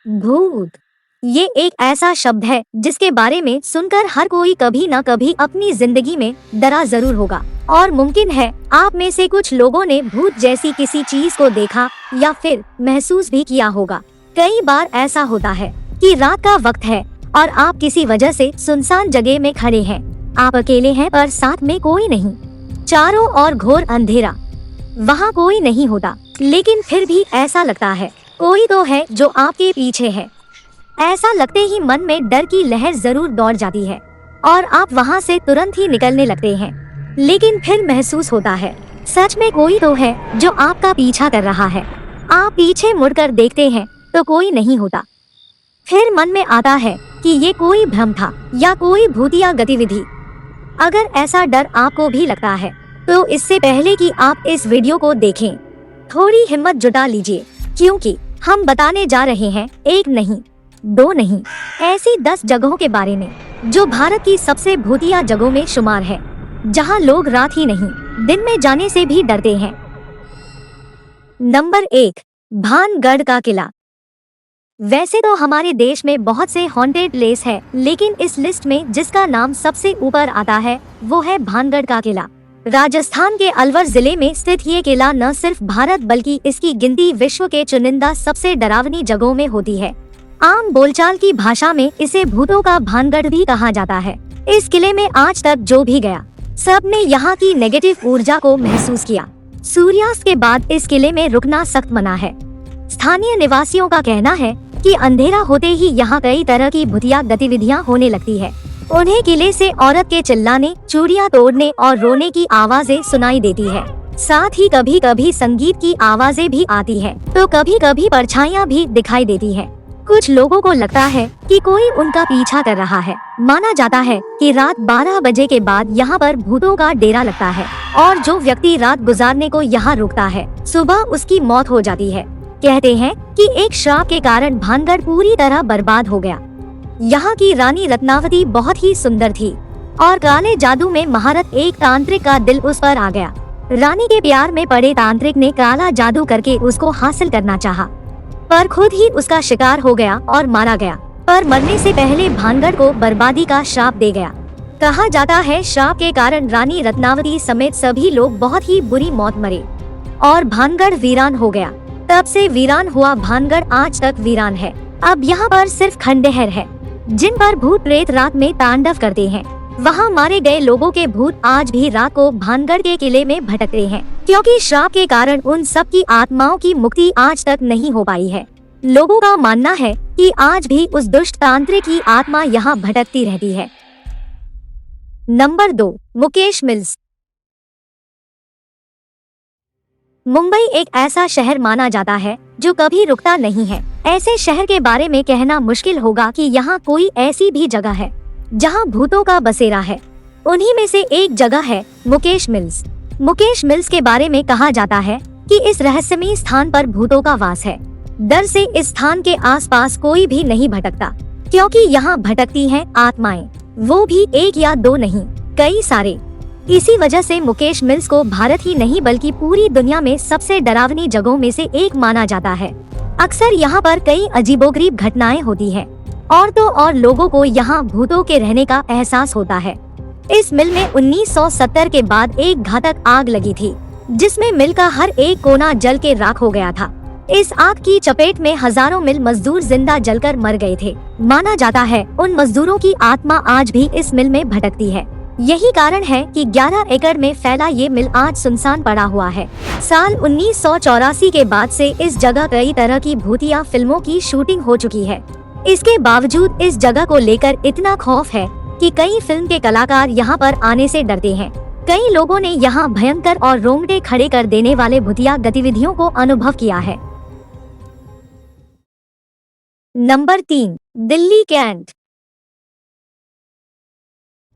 भूत ये एक ऐसा शब्द है जिसके बारे में सुनकर हर कोई कभी न कभी अपनी जिंदगी में डरा जरूर होगा। और मुमकिन है आप में से कुछ लोगों ने भूत जैसी किसी चीज को देखा या फिर महसूस भी किया होगा। कई बार ऐसा होता है कि रात का वक्त है और आप किसी वजह से सुनसान जगह में खड़े हैं। आप अकेले हैं पर साथ में कोई नहीं, चारों ओर घोर अंधेरा, वहाँ कोई नहीं होता, लेकिन फिर भी ऐसा लगता है कोई तो है जो आपके पीछे है। ऐसा लगते ही मन में डर की लहर जरूर दौड़ जाती है और आप वहाँ से तुरंत ही निकलने लगते हैं। लेकिन फिर महसूस होता है सच में कोई तो है जो आपका पीछा कर रहा है। आप पीछे मुड़कर देखते हैं तो कोई नहीं होता। फिर मन में आता है कि ये कोई भ्रम था या कोई भूतिया गतिविधि। अगर ऐसा डर आपको भी लगता है तो इससे पहले कि आप इस वीडियो को देखें, थोड़ी हिम्मत जुटा लीजिए, क्योंकि हम बताने जा रहे हैं एक नहीं, दो नहीं, ऐसी 10 जगहों के बारे में जो भारत की सबसे भूतिया जगहों में शुमार है, जहां लोग रात ही नहीं दिन में जाने से भी डरते हैं। नंबर 1, भानगढ़ का किला। वैसे तो हमारे देश में बहुत से हॉन्टेड प्लेस है, लेकिन इस लिस्ट में जिसका नाम सबसे ऊपर आता है वो है भानगढ़ का किला। राजस्थान के अलवर जिले में स्थित ये किला न सिर्फ भारत बल्कि इसकी गिनती विश्व के चुनिंदा सबसे डरावनी जगहों में होती है। आम बोलचाल की भाषा में इसे भूतों का भानगढ़ भी कहा जाता है। इस किले में आज तक जो भी गया सब ने यहाँ की नेगेटिव ऊर्जा को महसूस किया। सूर्यास्त के बाद इस किले में रुकना सख्त मना है। स्थानीय निवासियों का कहना है कि अंधेरा होते ही यहाँ कई तरह की भूतिया गतिविधियाँ होने लगती है। उन्हें किले से औरत के चिल्लाने, चूड़ियाँ तोड़ने और रोने की आवाजें सुनाई देती है। साथ ही कभी कभी संगीत की आवाजें भी आती है तो कभी कभी परछाइयाँ भी दिखाई देती है। कुछ लोगों को लगता है कि कोई उनका पीछा कर रहा है। माना जाता है कि रात 12 बजे के बाद यहाँ पर भूतों का डेरा लगता है और जो व्यक्ति रात गुजारने को यहाँ रुकता है सुबह उसकी मौत हो जाती है। कहते हैं कि एक श्राप के कारण भानगढ़ पूरी तरह बर्बाद हो गया। यहाँ की रानी रत्नावती बहुत ही सुंदर थी और काले जादू में महारत एक तांत्रिक का दिल उस पर आ गया। रानी के प्यार में पड़े तांत्रिक ने काला जादू करके उसको हासिल करना चाहा, पर खुद ही उसका शिकार हो गया और मारा गया। पर मरने से पहले भानगढ़ को बर्बादी का श्राप दे गया। कहा जाता है श्राप के कारण रानी रत्नावती समेत सभी लोग बहुत ही बुरी मौत मरे और भानगढ़ वीरान हो गया। तब से वीरान हुआ भानगढ़ आज तक वीरान है। अब यहाँ पर सिर्फ खंडहर है जिन पर भूत प्रेत रात में तांडव करते हैं। वहाँ मारे गए लोगों के भूत आज भी रात को भानगढ़ के किले में भटकते हैं, क्योंकि श्राप के कारण उन सब की आत्माओं की मुक्ति आज तक नहीं हो पाई है। लोगों का मानना है कि आज भी उस दुष्ट तांत्रिक की आत्मा यहाँ भटकती रहती है। Number 2, Mukesh mills. मुंबई एक ऐसा शहर माना जाता है जो कभी रुकता नहीं है। ऐसे शहर के बारे में कहना मुश्किल होगा कि यहाँ कोई ऐसी भी जगह है जहाँ भूतों का बसेरा है। उन्हीं में से एक जगह है मुकेश मिल्स। मुकेश मिल्स के बारे में कहा जाता है कि इस रहस्यमयी स्थान पर भूतों का वास है। डर से इस स्थान के आसपास कोई भी नहीं भटकता, क्योंकि यहाँ भटकती हैं आत्माएं, वो भी एक या दो नहीं, कई सारे। इसी वजह से मुकेश मिल्स को भारत ही नहीं बल्कि पूरी दुनिया में सबसे डरावनी जगहों में से एक माना जाता है। अक्सर यहाँ पर कई अजीबोगरीब घटनाएं होती हैं और तो और लोगों को यहाँ भूतों के रहने का एहसास होता है। इस मिल में 1970 के बाद एक घातक आग लगी थी जिसमें मिल का हर एक कोना जल के राख हो गया था। इस आग की चपेट में हजारों मिल मजदूर जिंदा जलकर मर गए थे। माना जाता है उन मजदूरों की आत्मा आज भी इस मिल में भटकती है। यही कारण है कि 11 एकड़ में फैला ये मिल आज सुनसान पड़ा हुआ है। साल 1984 के बाद से इस जगह कई तरह की भूतिया फिल्मों की शूटिंग हो चुकी है। इसके बावजूद इस जगह को लेकर इतना खौफ है कि कई फिल्म के कलाकार यहाँ पर आने से डरते हैं। कई लोगों ने यहाँ भयंकर और रोंगटे खड़े कर देने वाले भूतिया गतिविधियों को अनुभव किया है। Number 3, Delhi cantt.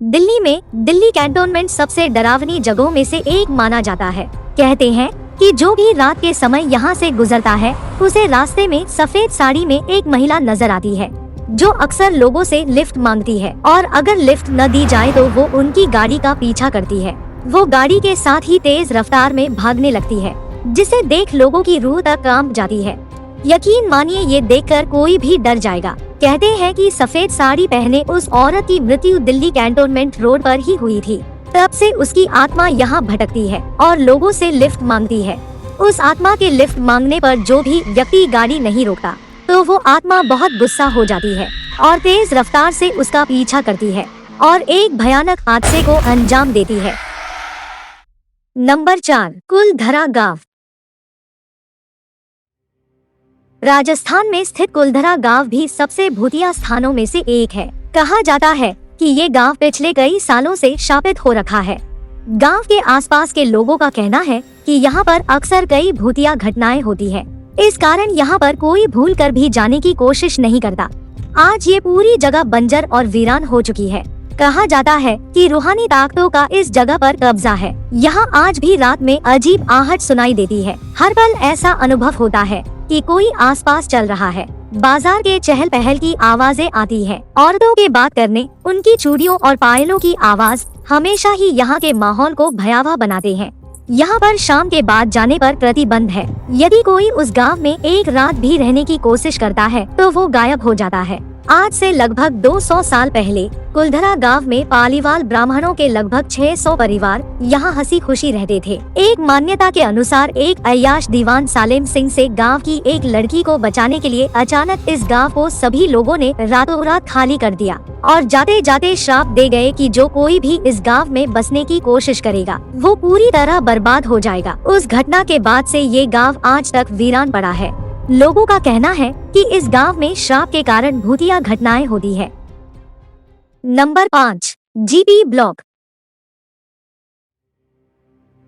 दिल्ली में दिल्ली कैंटोनमेंट सबसे डरावनी जगहों में से एक माना जाता है। कहते हैं कि जो भी रात के समय यहाँ से गुजरता है उसे रास्ते में सफेद साड़ी में एक महिला नजर आती है जो अक्सर लोगों से लिफ्ट मांगती है और अगर लिफ्ट न दी जाए तो वो उनकी गाड़ी का पीछा करती है। वो गाड़ी के साथ ही तेज रफ्तार में भागने लगती है जिसे देख लोगों की रूह तक कांप जाती है। यकीन मानिए ये देखकर कोई भी डर जाएगा। कहते हैं कि सफेद साड़ी पहने उस औरत की मृत्यु दिल्ली कैंटोनमेंट रोड पर ही हुई थी। तब से उसकी आत्मा यहाँ भटकती है और लोगों से लिफ्ट मांगती है। उस आत्मा के लिफ्ट मांगने पर जो भी व्यक्ति गाड़ी नहीं रोकता तो वो आत्मा बहुत गुस्सा हो जाती है और तेज रफ्तार से उसका पीछा करती है और एक भयानक हादसे को अंजाम देती है। नंबर 4, कुलधरा गांव। राजस्थान में स्थित कुलधरा गांव भी सबसे भूतिया स्थानों में से एक है। कहा जाता है कि ये गांव पिछले कई सालों से शापित हो रखा है। गांव के आसपास के लोगों का कहना है कि यहाँ पर अक्सर कई भूतिया घटनाएं होती है। इस कारण यहाँ पर कोई भूल कर भी जाने की कोशिश नहीं करता। आज ये पूरी जगह बंजर और वीरान हो चुकी है। कहा जाता है कि रूहानी ताकतों का इस जगह पर कब्जा है। यहाँ आज भी रात में अजीब आहट सुनाई देती है। हर पल ऐसा अनुभव होता है कि कोई आसपास चल रहा है। बाजार के चहल पहल की आवाजें आती है। औरतों के बात करने, उनकी चूड़ियों और पायलों की आवाज हमेशा ही यहाँ के माहौल को भयावह बनाते हैं। यहाँ पर शाम के बाद जाने पर प्रतिबंध है। यदि कोई उस गांव में एक रात भी रहने की कोशिश करता है तो वो गायब हो जाता है। आज से लगभग 200 साल पहले कुलधरा गांव में पालीवाल ब्राह्मणों के लगभग 600 परिवार यहाँ हंसी खुशी रहते थे। एक मान्यता के अनुसार एक अय्याश दीवान सालेम सिंह से गांव की एक लड़की को बचाने के लिए अचानक इस गांव को सभी लोगों ने रातों रात खाली कर दिया और जाते जाते श्राप दे गए कि जो कोई भी इस गांव में बसने की कोशिश करेगा वो पूरी तरह बर्बाद हो जाएगा। उस घटना के बाद से ये गाँव आज तक वीरान पड़ा है। लोगों का कहना है कि इस गांव में श्राप के कारण भूतिया घटनाएं होती है। Number 5, GP block.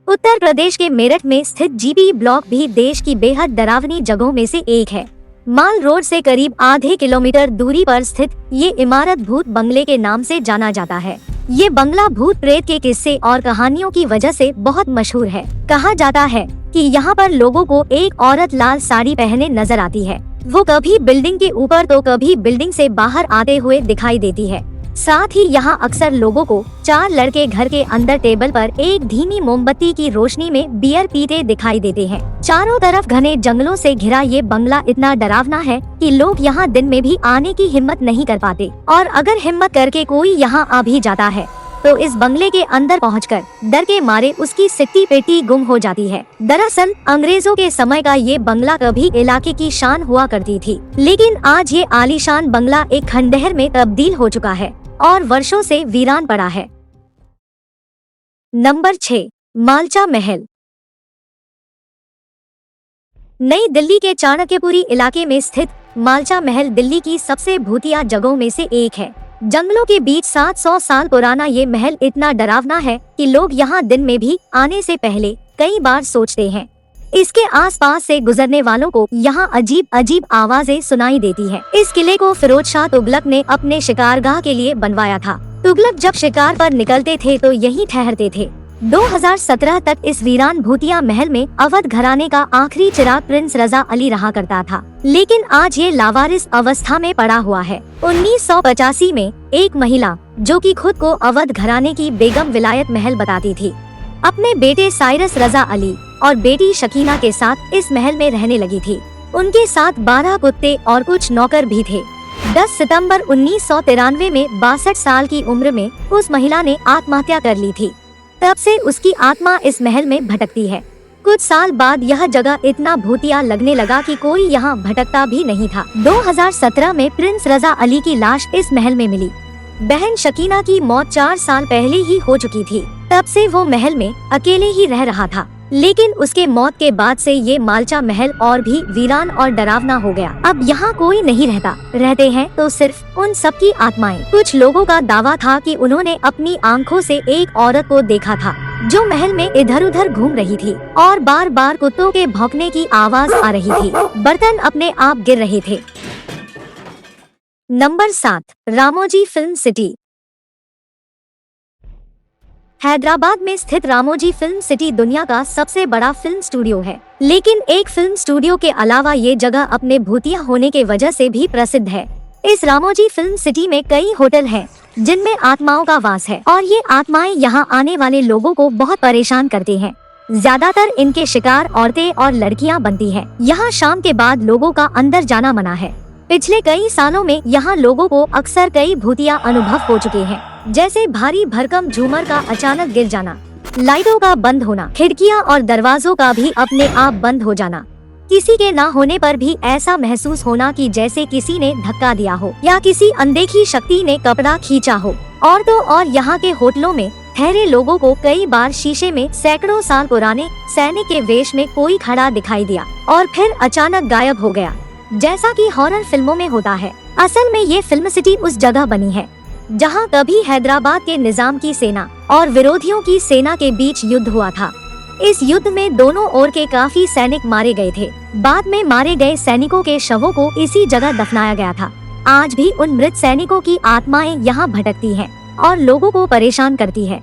Uttar Pradesh के मेरठ में स्थित जीपी ब्लॉक भी देश की बेहद डरावनी जगहों में से एक है। माल रोड से करीब आधे किलोमीटर दूरी पर स्थित ये इमारत भूत बंगले के नाम से जाना जाता है। ये बंगला भूत प्रेत के किस्से और कहानियों की वजह से बहुत मशहूर है। कहा जाता है कि यहाँ पर लोगों को एक औरत लाल साड़ी पहने नजर आती है। वो कभी बिल्डिंग के ऊपर तो कभी बिल्डिंग से बाहर आते हुए दिखाई देती है। साथ ही यहाँ अक्सर लोगों को 4 लड़के घर के अंदर टेबल पर एक धीमी मोमबत्ती की रोशनी में बियर पीते दिखाई देते हैं। चारों तरफ घने जंगलों से घिरा ये बंगला इतना डरावना है कि लोग यहाँ दिन में भी आने की हिम्मत नहीं कर पाते और अगर हिम्मत करके कोई यहाँ आ भी जाता है तो इस बंगले के अंदर पहुंचकर डर के मारे उसकी सिट्टी पेटी गुम हो जाती है। दरअसल अंग्रेजों के समय का ये बंगला कभी इलाके की शान हुआ करती थी, लेकिन आज ये आलीशान बंगला एक खंडहर में तब्दील हो चुका है और वर्षों से वीरान पड़ा है। नंबर 6, मालचा महल। नई दिल्ली के चाणक्यपुरी इलाके में स्थित मालचा महल दिल्ली की सबसे भूतिया जगहों में से एक है। जंगलों के बीच 700 साल पुराना ये महल इतना डरावना है कि लोग यहाँ दिन में भी आने से पहले कई बार सोचते हैं। इसके आसपास से गुजरने वालों को यहाँ अजीब अजीब आवाजें सुनाई देती हैं। इस किले को फिरोज शाह तुगलक ने अपने शिकारगाह के लिए बनवाया था। तुगलक जब शिकार पर निकलते थे तो यहीं ठहरते थे। 2017 तक इस वीरान भूतिया महल में अवध घराने का आखिरी चिराग प्रिंस रजा अली रहा करता था, लेकिन आज ये लावारिस अवस्था में पड़ा हुआ है। 1985 में एक महिला जो कि खुद को अवध घराने की बेगम विलायत महल बताती थी, अपने बेटे साइरस रजा अली और बेटी शकीना के साथ इस महल में रहने लगी थी। उनके साथ 12 कुत्ते और कुछ नौकर भी थे। 10 सितंबर 1993 में 62 साल की उम्र में उस महिला ने आत्महत्या कर ली थी। तब से उसकी आत्मा इस महल में भटकती है। कुछ साल बाद यह जगह इतना भूतिया लगने लगा कि कोई यहाँ भटकता भी नहीं था। 2017 में प्रिंस रजा अली की लाश इस महल में मिली। बहन शकीना की मौत 4 साल पहले ही हो चुकी थी। तब से वो महल में अकेले ही रह रहा था, लेकिन उसके मौत के बाद से ये मालचा महल और भी वीरान और डरावना हो गया। अब यहाँ कोई नहीं रहता, रहते हैं तो सिर्फ उन सब की आत्माएं। कुछ लोगों का दावा था कि उन्होंने अपनी आंखों से एक औरत को देखा था जो महल में इधर उधर घूम रही थी और बार बार कुत्तों के भौंकने की आवाज आ रही थी। बर्तन अपने आप गिर रहे थे। Number 7, Ramoji film city. Hyderabad में स्थित रामोजी फिल्म सिटी दुनिया का सबसे बड़ा फिल्म स्टूडियो है, लेकिन एक फिल्म स्टूडियो के अलावा ये जगह अपने भूतिया होने के वजह से भी प्रसिद्ध है। इस रामोजी फिल्म सिटी में कई होटल हैं, जिनमें आत्माओं का वास है और ये आत्माएं यहाँ आने वाले लोगों को बहुत परेशान करते हैं। ज्यादातर इनके शिकार औरतें और लड़कियां बनती हैं। यहाँ शाम के बाद लोगों का अंदर जाना मना है। पिछले कई सालों में यहाँ लोगों को अक्सर कई भूतिया अनुभव हो चुके हैं, जैसे भारी भरकम झूमर का अचानक गिर जाना, लाइटों का बंद होना, खिड़कियाँ और दरवाजों का भी अपने आप बंद हो जाना, किसी के ना होने पर भी ऐसा महसूस होना कि जैसे किसी ने धक्का दिया हो या किसी अनदेखी शक्ति ने कपड़ा खींचा हो। औरतों और यहाँ के होटलों में ठहरे लोगों को कई बार शीशे में सैकड़ों साल पुराने सैनिक के वेश में कोई खड़ा दिखाई दिया और फिर अचानक गायब हो गया, जैसा कि हॉरर फिल्मों में होता है। असल में ये फिल्म सिटी उस जगह बनी है जहाँ कभी हैदराबाद के निजाम की सेना और विरोधियों की सेना के बीच युद्ध हुआ था। इस युद्ध में दोनों ओर के काफी सैनिक मारे गए थे। बाद में मारे गए सैनिकों के शवों को इसी जगह दफनाया गया था। आज भी उन मृत सैनिकों की आत्माएं यहाँ भटकती हैं और लोगों को परेशान करती है।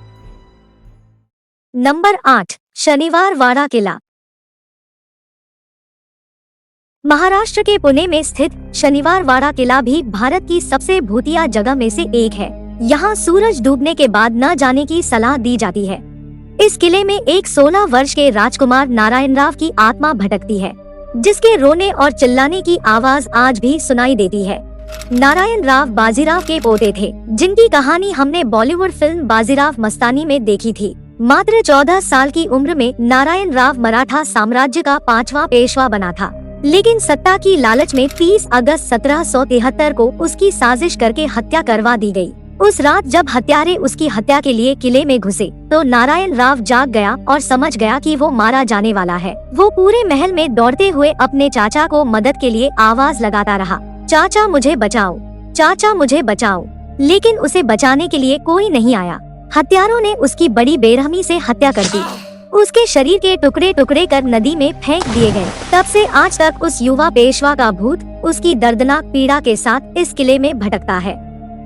नंबर 8, शनिवार वाड़ा किला। महाराष्ट्र के पुणे में स्थित शनिवार वाड़ा किला भी भारत की सबसे भूतिया जगह में से एक है। यहाँ सूरज डूबने के बाद न जाने की सलाह दी जाती है। इस किले में एक 16 वर्ष के राजकुमार नारायण राव की आत्मा भटकती है, जिसके रोने और चिल्लाने की आवाज आज भी सुनाई देती है। नारायण राव बाजीराव के पोते थे, जिनकी कहानी हमने बॉलीवुड फिल्म बाजीराव मस्तानी में देखी थी। मात्र 14 साल की उम्र में नारायण राव मराठा साम्राज्य का 5वां पेशवा बना था, लेकिन सत्ता की लालच में 30 अगस्त 1773 को उसकी साजिश करके हत्या करवा दी गई। उस रात जब हत्यारे उसकी हत्या के लिए किले में घुसे तो नारायण राव जाग गया और समझ गया कि वो मारा जाने वाला है। वो पूरे महल में दौड़ते हुए अपने चाचा को मदद के लिए आवाज लगाता रहा, चाचा मुझे बचाओ, चाचा मुझे बचाओ। लेकिन उसे बचाने के लिए कोई नहीं आया। हत्यारों ने उसकी बड़ी बेरहमी से हत्या कर दी। उसके शरीर के टुकड़े टुकड़े कर नदी में फेंक दिए गए। तब से आज तक उस युवा पेशवा का भूत उसकी दर्दनाक पीड़ा के साथ इस किले में भटकता है।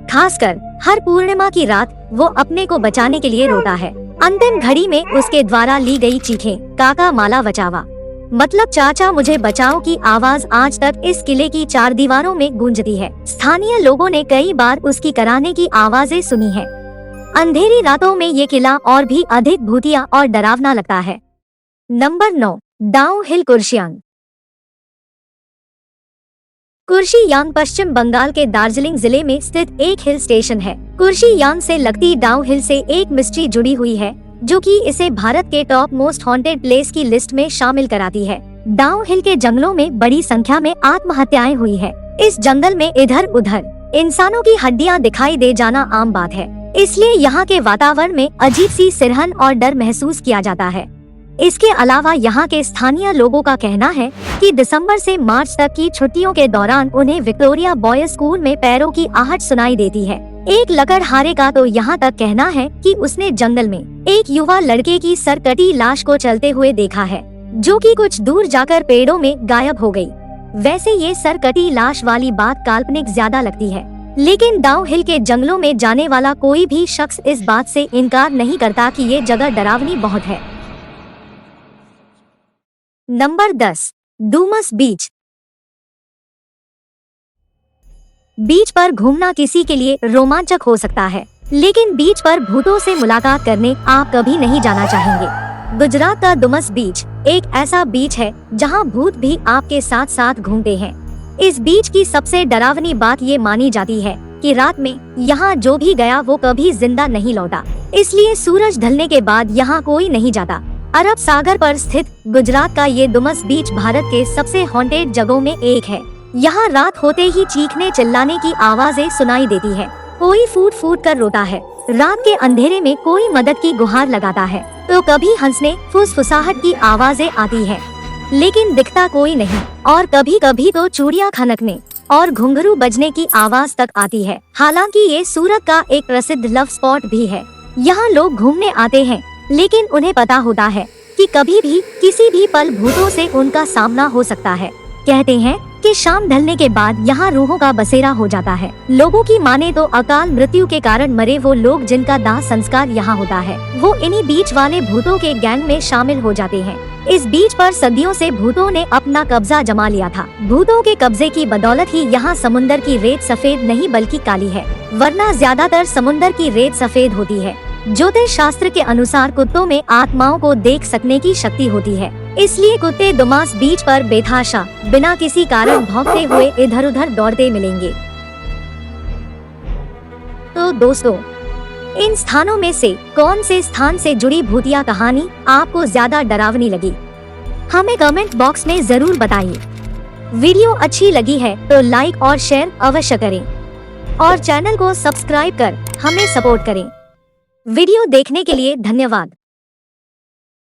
खासकर हर पूर्णिमा की रात वो अपने को बचाने के लिए रोता है। अंतिम घड़ी में उसके द्वारा ली गई चीखें, काका माला बचावा, मतलब चाचा मुझे बचाओ की आवाज आज तक इस किले की 4 दीवारों में गूंजती है। स्थानीय लोगों ने कई बार उसकी कराने की आवाजें सुनी है। अंधेरी रातों में ये किला और भी अधिक भूतिया और डरावना लगता है। नंबर 9, डाउ हिल कुर्शियांग। कुर्शियांग पश्चिम बंगाल के दार्जिलिंग जिले में स्थित एक हिल स्टेशन है। कुर्शियांग से लगती डाउ हिल से एक मिस्ट्री जुड़ी हुई है, जो कि इसे भारत के टॉप मोस्ट हॉन्टेड प्लेस की लिस्ट में शामिल कराती है। डाउ हिल के जंगलों में बड़ी संख्या में आत्महत्याएं हुई है। इस जंगल में इधर उधर इंसानों की हड्डियां दिखाई दे जाना आम बात है, इसलिए यहाँ के वातावरण में अजीब सी सिरहन और डर महसूस किया जाता है। इसके अलावा यहाँ के स्थानीय लोगों का कहना है कि दिसंबर से मार्च तक की छुट्टियों के दौरान उन्हें विक्टोरिया बॉयज स्कूल में पैरों की आहट सुनाई देती है। एक लकड़हारे का तो यहाँ तक कहना है कि उसने जंगल में एक युवा लड़के की सरकटी लाश को चलते हुए देखा है, जो कि कुछ दूर जाकर पेड़ों में गायब हो गई। वैसे ये सरकटी लाश वाली बात काल्पनिक ज्यादा लगती है, लेकिन डाउ हिल के जंगलों में जाने वाला कोई भी शख्स इस बात से इनकार नहीं करता कि ये जगह डरावनी बहुत है। नंबर 10, डूमस बीच। बीच पर घूमना किसी के लिए रोमांचक हो सकता है, लेकिन बीच पर भूतों से मुलाकात करने आप कभी नहीं जाना चाहेंगे। गुजरात का डूमस बीच एक ऐसा बीच है जहां भूत भी आपके साथ साथ घूमते हैं। इस बीच की सबसे डरावनी बात ये मानी जाती है कि रात में यहाँ जो भी गया वो कभी जिंदा नहीं लौटा, इसलिए सूरज ढलने के बाद यहाँ कोई नहीं जाता। अरब सागर पर स्थित गुजरात का ये डूमस बीच भारत के सबसे हॉन्टेड जगहों में एक है। यहाँ रात होते ही चीखने चिल्लाने की आवाजें सुनाई देती है, कोई फूट फूट कर रोता है। रात के अंधेरे में कोई मदद की गुहार लगाता है तो कभी हंसने फुसफुसाहट की आवाजें आती है, लेकिन दिखता कोई नहीं। और कभी कभी तो चूड़ियां खनकने और घुंघरू बजने की आवाज तक आती है। हालांकि ये सूरत का एक प्रसिद्ध लव स्पॉट भी है। यहाँ लोग घूमने आते हैं, लेकिन उन्हें पता होता है कि कभी भी किसी भी पल भूतों से उनका सामना हो सकता है। कहते हैं कि शाम ढलने के बाद यहाँ रूहों का बसेरा हो जाता है। लोगों की माने तो अकाल मृत्यु के कारण मरे वो लोग जिनका दाह संस्कार यहाँ होता है, वो इन्हीं बीच वाले भूतों के गैंग में शामिल हो जाते हैं। इस बीच पर सदियों से भूतों ने अपना कब्जा जमा लिया था। भूतों के कब्जे की बदौलत ही यहाँ समुन्दर की रेत सफेद नहीं बल्कि काली है, वरना ज्यादातर समुन्दर की रेत सफेद होती है। ज्योतिष शास्त्र के अनुसार कुत्तों में आत्माओं को देख सकने की शक्ति होती है, इसलिए कुत्ते दुमास बीच पर बेतहाशा बिना किसी कारण भौंकते हुए इधर उधर दौड़ते मिलेंगे। तो दोस्तों, इन स्थानों में से कौन से स्थान से जुड़ी भूतिया कहानी आपको ज्यादा डरावनी लगी, हमें कमेंट बॉक्स में जरूर बताइए। वीडियो अच्छी लगी है तो लाइक और शेयर अवश्य करें और चैनल को सब्सक्राइब कर हमें सपोर्ट करें। वीडियो देखने के लिए धन्यवाद।